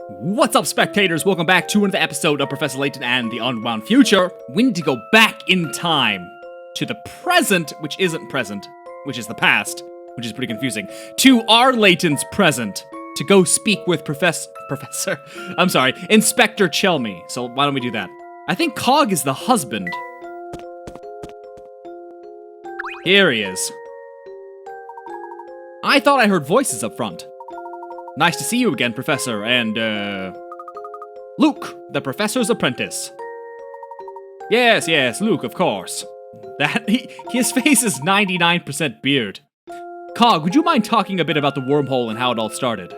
What's up, spectators? Welcome back to another episode of Professor Layton and the Unwound Future. We need to go back in time to the present, which isn't present, which is the past, which is pretty confusing, to our Layton's present, to go speak with Inspector Chelmy. So why don't we do that? I think Cog is the husband. Here he is. I thought I heard voices up front. Nice to see you again, Professor, and, Luke, the Professor's apprentice. Yes, Luke, of course. His face is 99% beard. Cog, would you mind talking a bit about the wormhole and how it all started?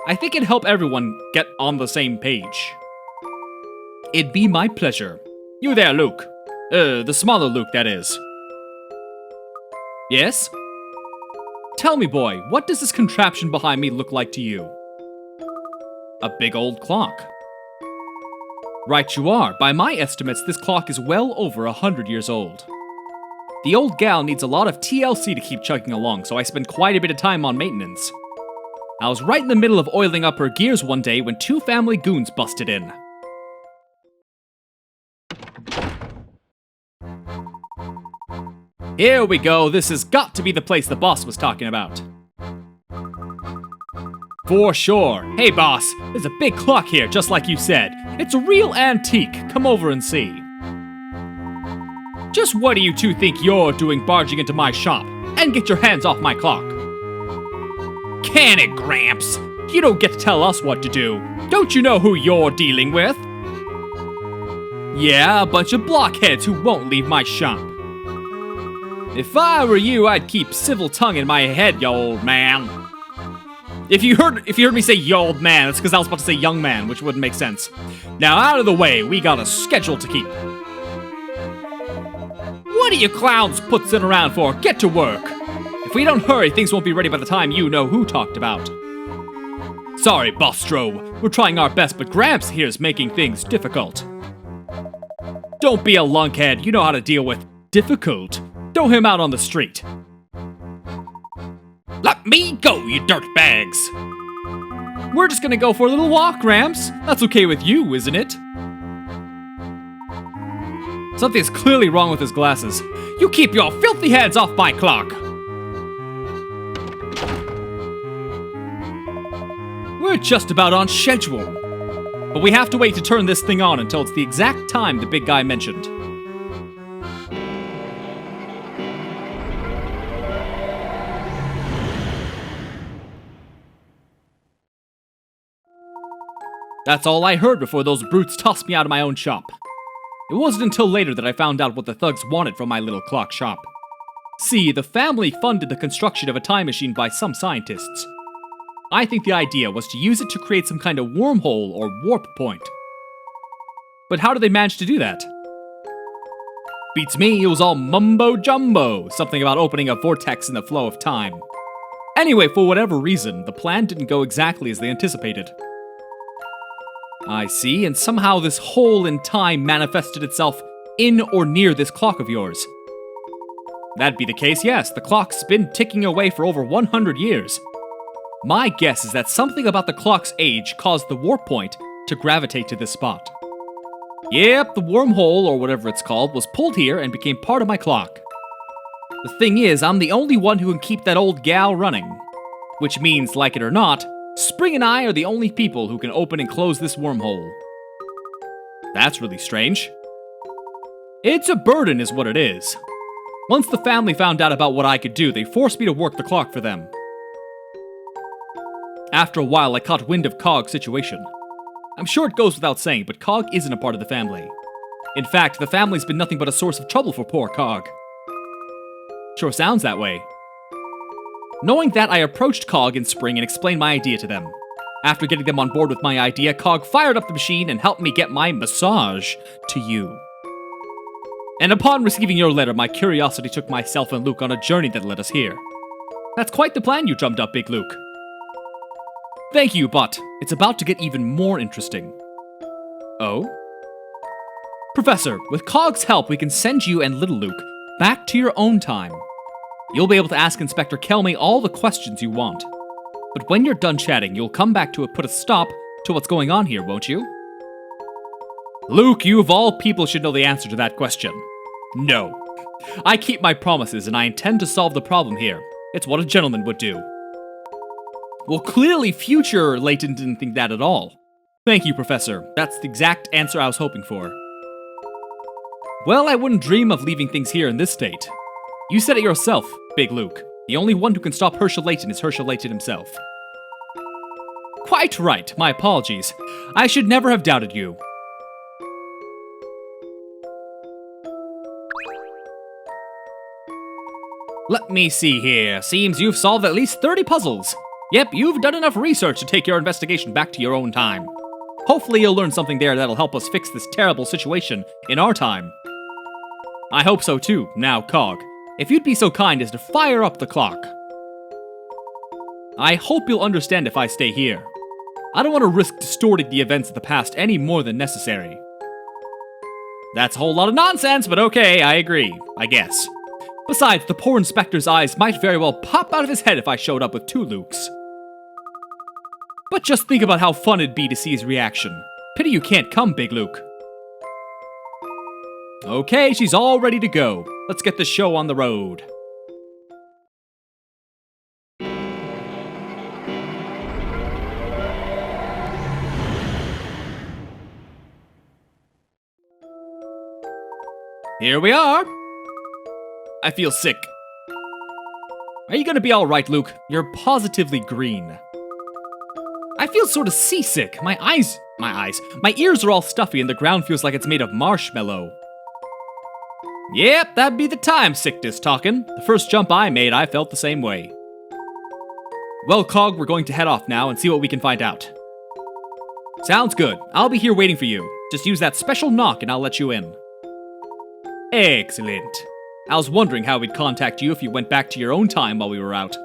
I think it'd help everyone get on the same page. It'd be my pleasure. You there, Luke. The smaller Luke, that is. Yes? Tell me, boy, what does this contraption behind me look like to you? A big old clock. Right you are. By my estimates, this clock is well over 100 years old. The old gal needs a lot of TLC to keep chugging along, so I spend quite a bit of time on maintenance. I was right in the middle of oiling up her gears one day when two family goons busted in. Here we go, this has got to be the place the boss was talking about. For sure. Hey boss, there's a big clock here, just like you said. It's a real antique, come over and see. Just what do you two think you're doing barging into my shop? And get your hands off my clock. Can it, Gramps? You don't get to tell us what to do. Don't you know who you're dealing with? Yeah, a bunch of blockheads who won't leave my shop. If I were you, I'd keep civil tongue in my head, you old man. If you heard me say you old man, it's because I was about to say young man, which wouldn't make sense. Now out of the way, we got a schedule to keep. What are you clowns putzing around for? Get to work. If we don't hurry, things won't be ready by the time you know who talked about. Sorry, Bostro. We're trying our best, but Gramps here's making things difficult. Don't be a lunkhead. You know how to deal with difficult. Throw him out on the street. Let me go, you dirtbags! We're just gonna go for a little walk, Gramps. That's okay with you, isn't it? Something's clearly wrong with his glasses. You keep your filthy hands off my clock! We're just about on schedule. But we have to wait to turn this thing on until it's the exact time the big guy mentioned. That's all I heard before those brutes tossed me out of my own shop. It wasn't until later that I found out what the thugs wanted from my little clock shop. See, the family funded the construction of a time machine by some scientists. I think the idea was to use it to create some kind of wormhole or warp point. But how did they manage to do that? Beats me, it was all mumbo-jumbo, something about opening a vortex in the flow of time. Anyway, for whatever reason, the plan didn't go exactly as they anticipated. I see, and somehow this hole in time manifested itself in or near this clock of yours. That'd be the case, yes. The clock's been ticking away for over 100 years. My guess is that something about the clock's age caused the warp point to gravitate to this spot. Yep, the wormhole, or whatever it's called, was pulled here and became part of my clock. The thing is, I'm the only one who can keep that old gal running. Which means, like it or not, Spring and I are the only people who can open and close this wormhole. That's really strange. It's a burden is what it is. Once the family found out about what I could do, they forced me to work the clock for them. After a while, I caught wind of Cog's situation. I'm sure it goes without saying, but Cog isn't a part of the family. In fact, the family's been nothing but a source of trouble for poor Cog. Sure sounds that way. Knowing that, I approached Cog and Spring and explained my idea to them. After getting them on board with my idea, Cog fired up the machine and helped me get my massage to you. And upon receiving your letter, my curiosity took myself and Luke on a journey that led us here. That's quite the plan you drummed up, Big Luke. Thank you, but it's about to get even more interesting. Oh? Professor, with Cog's help, we can send you and Little Luke back to your own time. You'll be able to ask Inspector Chelmy all the questions you want. But when you're done chatting, you'll come back to put a stop to what's going on here, won't you? Luke, you of all people should know the answer to that question. No. I keep my promises, and I intend to solve the problem here. It's what a gentleman would do. Well, clearly Future Layton didn't think that at all. Thank you, Professor. That's the exact answer I was hoping for. Well, I wouldn't dream of leaving things here in this state. You said it yourself, Big Luke. The only one who can stop Herschel Layton is Herschel Layton himself. Quite right. My apologies. I should never have doubted you. Let me see here. Seems you've solved at least 30 puzzles. Yep, you've done enough research to take your investigation back to your own time. Hopefully you'll learn something there that'll help us fix this terrible situation in our time. I hope so too. Now, Cog, if you'd be so kind as to fire up the clock. I hope you'll understand if I stay here. I don't want to risk distorting the events of the past any more than necessary. That's a whole lot of nonsense, but okay, I agree, I guess. Besides, the poor inspector's eyes might very well pop out of his head if I showed up with 2 Lukes. But just think about how fun it'd be to see his reaction. Pity you can't come, Big Luke. Okay, she's all ready to go. Let's get the show on the road. Here we are. I feel sick. Are you gonna be alright, Luke? You're positively green. I feel sort of seasick. My ears are all stuffy and the ground feels like it's made of marshmallow. Yep, that'd be the time sickness talking. The first jump I made, I felt the same way. Well, Cog, we're going to head off now and see what we can find out. Sounds good. I'll be here waiting for you. Just use that special knock and I'll let you in. Excellent. I was wondering how we'd contact you if you went back to your own time while we were out.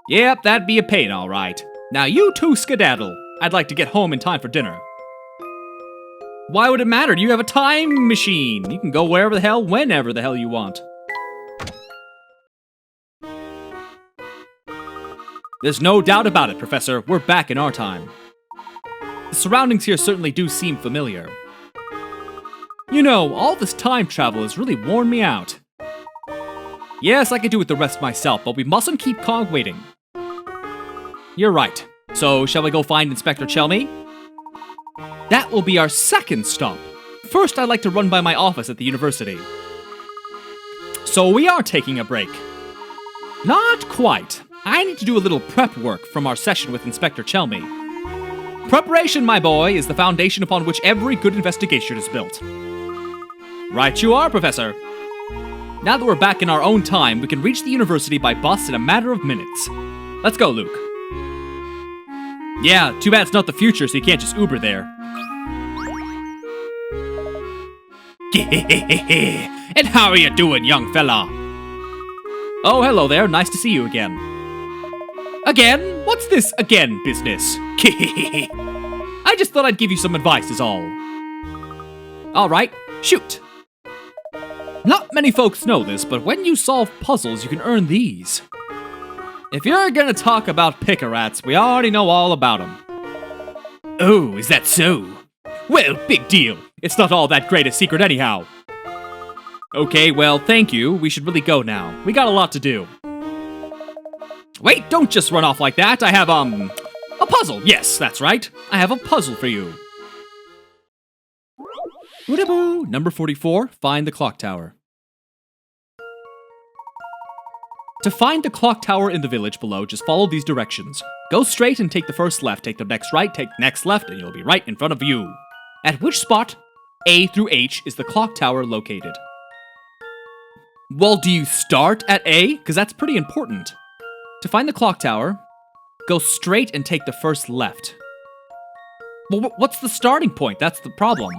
Yep, that'd be a pain, all right. Now you two skedaddle. I'd like to get home in time for dinner. Why would it matter? You have a time machine. You can go wherever the hell, whenever the hell you want. There's no doubt about it, Professor. We're back in our time. The surroundings here certainly do seem familiar. You know, all this time travel has really worn me out. Yes, I could do with the rest myself, but we mustn't keep Cog waiting. You're right. So, shall we go find Inspector Chelmy? That will be our second stop. First, I'd like to run by my office at the university. So we are taking a break. Not quite. I need to do a little prep work from our session with Inspector Chelmy. Preparation, my boy, is the foundation upon which every good investigation is built. Right you are, Professor. Now that we're back in our own time, we can reach the university by bus in a matter of minutes. Let's go, Luke. Yeah, too bad it's not the future, so you can't just Uber there. And how are you doing, young fella? Oh, hello there. Nice to see you again. Again? What's this again business? I just thought I'd give you some advice is all. Alright, shoot. Not many folks know this, but when you solve puzzles, you can earn these. If you're gonna talk about pick-a-rats, we already know all about them. Oh, is that so? Well, big deal. It's not all that great a secret anyhow. Okay, well, thank you. We should really go now. We got a lot to do. Wait, don't just run off like that. I have, a puzzle. Yes, that's right. I have a puzzle for you. Woodaboo. Number 44, find the clock tower. To find the clock tower in the village below, just follow these directions. Go straight and take the first left, take the next right, take the next left, and you'll be right in front of you. At which spot, A through H, is the clock tower located? Well, do you start at A? Because that's pretty important. To find the clock tower, go straight and take the first left. Well, what's the starting point? That's the problem.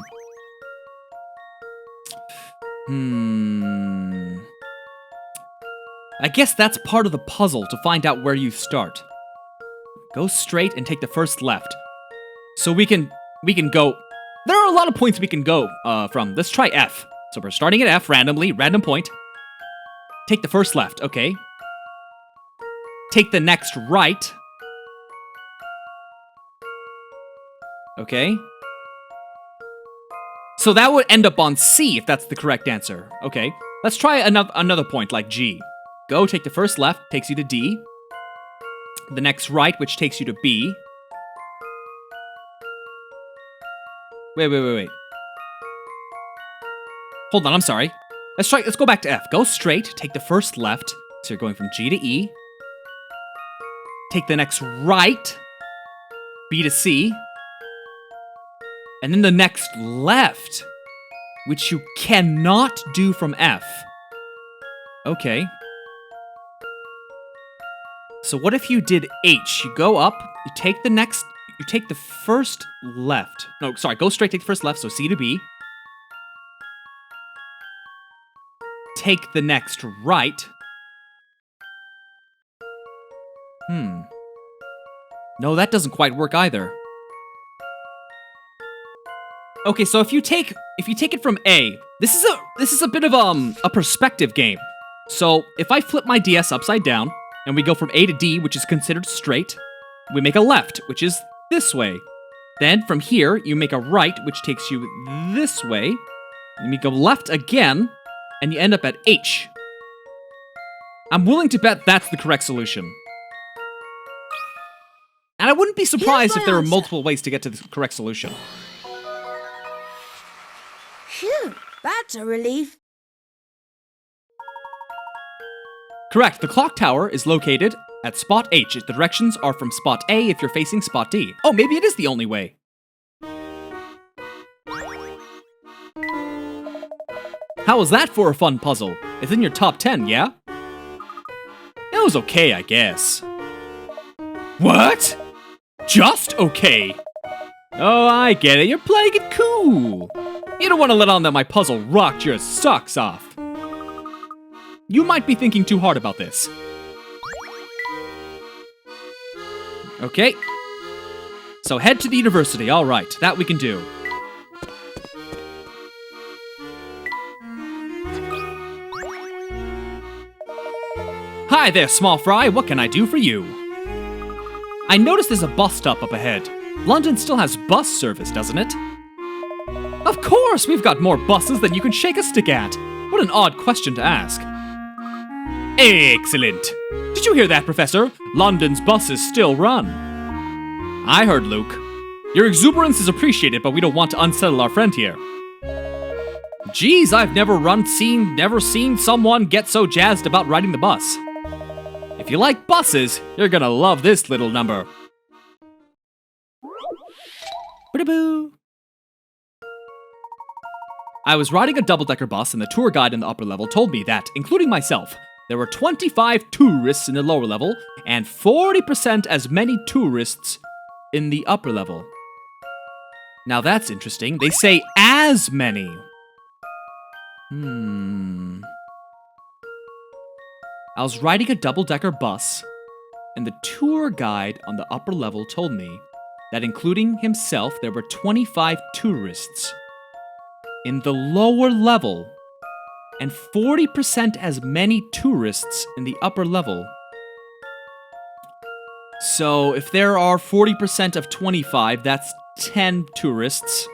I guess that's part of the puzzle to find out where you start. Go straight and take the first left. So we can go... There are a lot of points we can go from. Let's try F. So we're starting at F randomly, random point. Take the first left, okay. Take the next right. Okay. So that would end up on C if that's the correct answer. Okay. Let's try another point like G. Go, take the first left, takes you to D. The next right, which takes you to B. Wait. Hold on, I'm sorry. Let's go back to F. Go straight, take the first left. So you're going from G to E. Take the next right, B to C. And then the next left, which you cannot do from F. Okay. So what if you did H? You go up, you take the first left. No, sorry, go straight, take the first left, so C to B. Take the next right. No, that doesn't quite work either. Okay, so if you take it from A, this is a bit of a perspective game. So if I flip my DS upside down and we go from A to D, which is considered straight, we make a left, which is this way. Then from here, you make a right, which takes you this way. You make a left again, and you end up at H. I'm willing to bet that's the correct solution. And I wouldn't be surprised if there were multiple ways to get to the correct solution. Phew, that's a relief. Correct, the clock tower is located at spot H. The directions are from spot A if you're facing spot D. Oh, maybe it is the only way. How was that for a fun puzzle? It's in your top 10, yeah? It was okay, I guess. What? Just okay? Oh, I get it. You're playing it cool. You don't want to let on that my puzzle rocked your socks off. You might be thinking too hard about this. Okay. So head to the university. All right, that we can do. Hi there, small fry. What can I do for you? I noticed there's a bus stop up ahead. London still has bus service, doesn't it? Of course, we've got more buses than you can shake a stick at. What an odd question to ask. Excellent. Did you hear that, Professor? London's buses still run. I heard, Luke. Your exuberance is appreciated, but we don't want to unsettle our friend here. Geez, I've never seen someone get so jazzed about riding the bus. If you like buses, you're gonna love this little number. Ba-da-boo. I was riding a double-decker bus, and the tour guide in the upper level told me that, including myself, there were 25 tourists in the lower level, and 40% as many tourists in the upper level. Now that's interesting. They say as many. I was riding a double-decker bus, and the tour guide on the upper level told me that including himself, there were 25 tourists in the lower level, and 40% as many tourists in the upper level. So if there are 40% of 25, that's 10 tourists.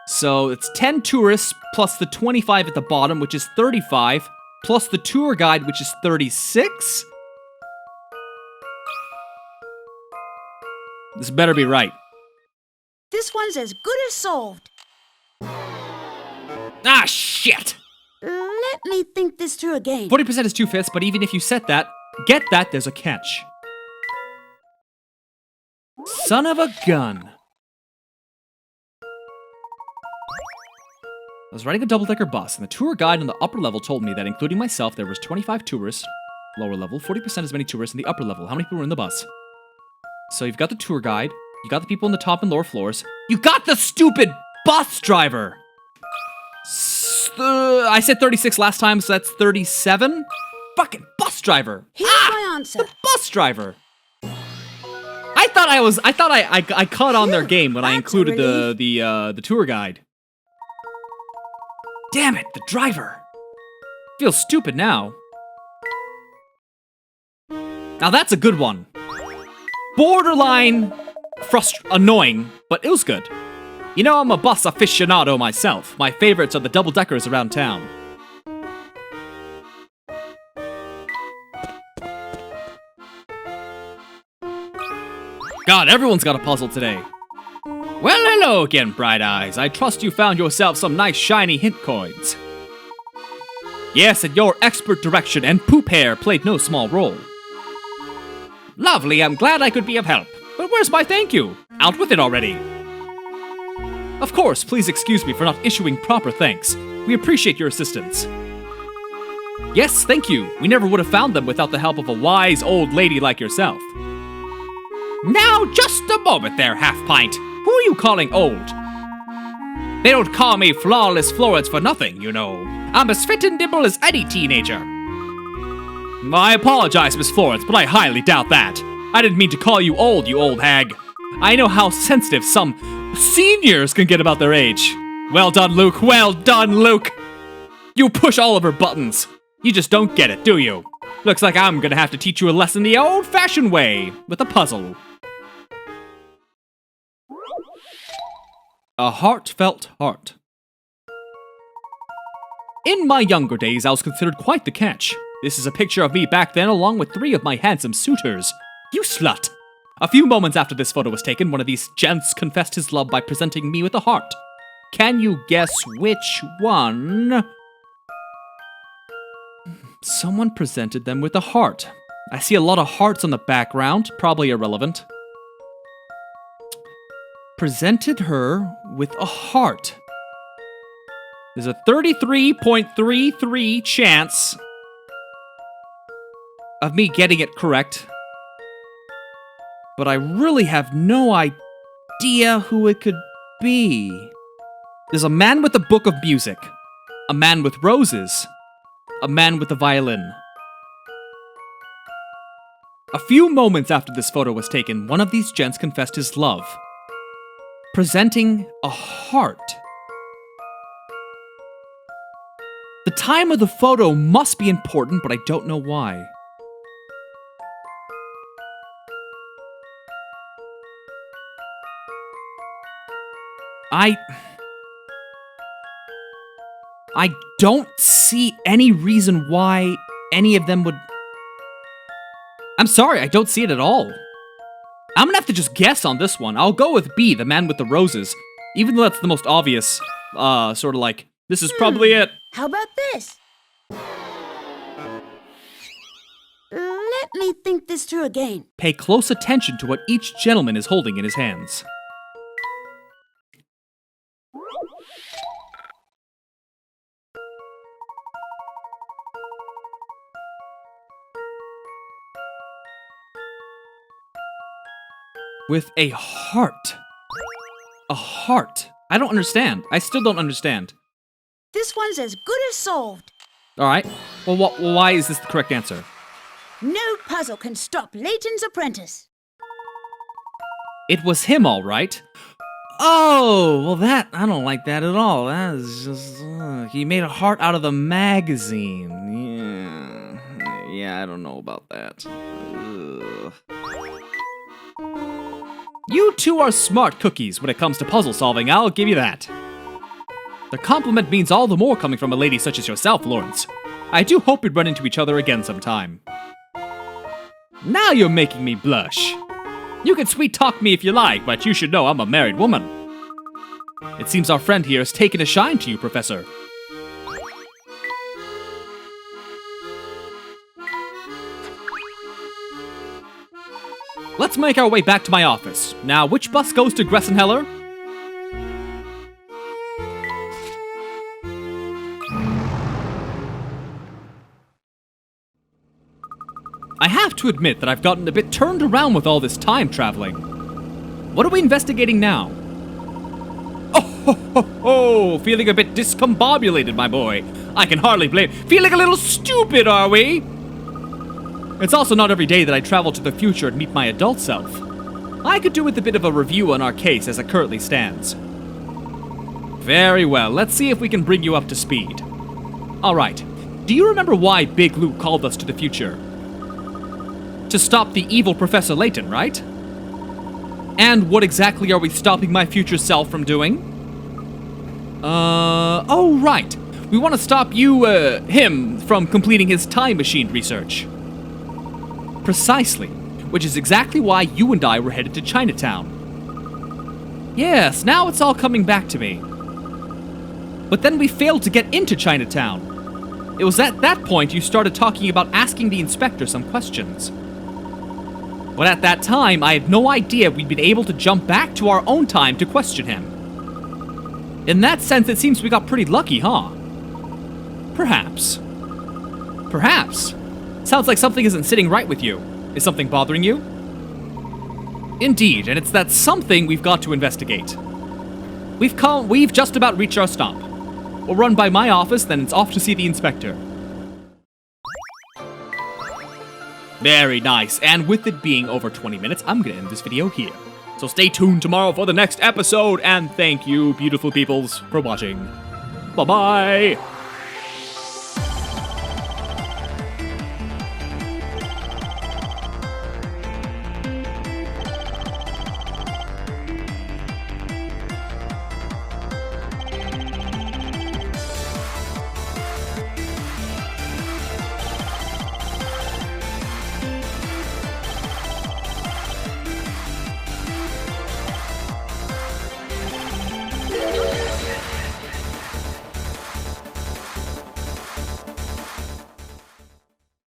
So it's 10 tourists plus the 25 at the bottom, which is 35, plus the tour guide, which is 36? This better be right. This one's as good as solved. Ah, shit! Let me think this through again. 40% is 2/5, but even if you get that, there's a catch. Son of a gun. I was riding a double-decker bus, and the tour guide on the upper level told me that including myself, there was 25 tourists, lower level, 40% as many tourists in the upper level. How many people were in the bus? So you've got the tour guide, you got the people in the top and lower floors, you got the stupid bus driver! I said 36 last time, so that's 37? Fucking bus driver! Here's my answer. The bus driver! I thought I caught on their game when I included the tour guide. Damn it, the driver. Feels stupid now. Now that's a good one. Borderline annoying, but it was good. You know, I'm a bus aficionado myself. My favorites are the double-deckers around town. God, everyone's got a puzzle today. Well, hello again, Bright Eyes. I trust you found yourself some nice shiny hint coins. Yes, and your expert direction and poop hair played no small role. Lovely, I'm glad I could be of help. But where's my thank you? Out with it already. Of course, please excuse me for not issuing proper thanks. We appreciate your assistance. Yes, thank you. We never would have found them without the help of a wise old lady like yourself. Now, just a moment there, Half-Pint. Who are you calling old? They don't call me Flawless Florence for nothing, you know. I'm as fit and nimble as any teenager. I apologize, Miss Florence, but I highly doubt that. I didn't mean to call you old hag. I know how sensitive some seniors can get about their age. Well done, Luke. Well done, Luke. You push all of her buttons. You just don't get it, do you? Looks like I'm gonna have to teach you a lesson the old-fashioned way, with a puzzle. A heartfelt heart. In my younger days, I was considered quite the catch. This is a picture of me back then along with 3 of my handsome suitors. You slut! A few moments after this photo was taken, one of these gents confessed his love by presenting me with a heart. Can you guess which one? Someone presented them with a heart. I see a lot of hearts on the background, probably irrelevant. Presented her with a heart. There's a 33.33 chance of me getting it correct. But I really have no idea who it could be. There's a man with a book of music, a man with roses, a man with a violin. A few moments after this photo was taken, one of these gents confessed his love, presenting a heart. The time of the photo must be important, but I don't know why. I don't see any reason why any of them would... I'm sorry, I don't see it at all. I'm gonna have to just guess on this one. I'll go with B, the man with the roses. Even though that's the most obvious, sort of like, this is probably it. How about this? Let me think this through again. Pay close attention to what each gentleman is holding in his hands. With a heart. A heart. I don't understand. I still don't understand. This one's as good as solved. Alright. Well, why is this the correct answer? No puzzle can stop Layton's apprentice. It was him, all right. Oh, well I don't like that at all. That is just... he made a heart out of the magazine. Yeah, I don't know about that. Ugh. You two are smart cookies when it comes to puzzle solving, I'll give you that. The compliment means all the more coming from a lady such as yourself, Lawrence. I do hope we'd run into each other again sometime. Now you're making me blush. You can sweet-talk me if you like, but you should know I'm a married woman. It seems our friend here has taken a shine to you, Professor. Let's make our way back to my office. Now, which bus goes to Gressenheller? I have to admit that I've gotten a bit turned around with all this time traveling. What are we investigating now? Oh, ho, ho, ho! Feeling a bit discombobulated, my boy. I can hardly blame... Feeling a little stupid, are we? It's also not every day that I travel to the future and meet my adult self. I could do with a bit of a review on our case as it currently stands. Very well, let's see if we can bring you up to speed. Alright, do you remember why Big Luke called us to the future? To stop the evil Professor Layton, right? And what exactly are we stopping my future self from doing? Oh right. We want to stop him from completing his time machine research. Precisely. Which is exactly why you and I were headed to Chinatown. Yes, now it's all coming back to me. But then we failed to get into Chinatown. It was at that point you started talking about asking the inspector some questions. But at that time, I had no idea we'd been able to jump back to our own time to question him. In that sense, it seems we got pretty lucky, huh? Perhaps. Perhaps. Sounds like something isn't sitting right with you. Is something bothering you? Indeed, and it's that something we've got to investigate. We've just about reached our stop. We'll run by my office, then it's off to see the inspector. Very nice, and with it being over 20 minutes, I'm gonna end this video here. So stay tuned tomorrow for the next episode, and thank you, beautiful peoples, for watching. Bye-bye!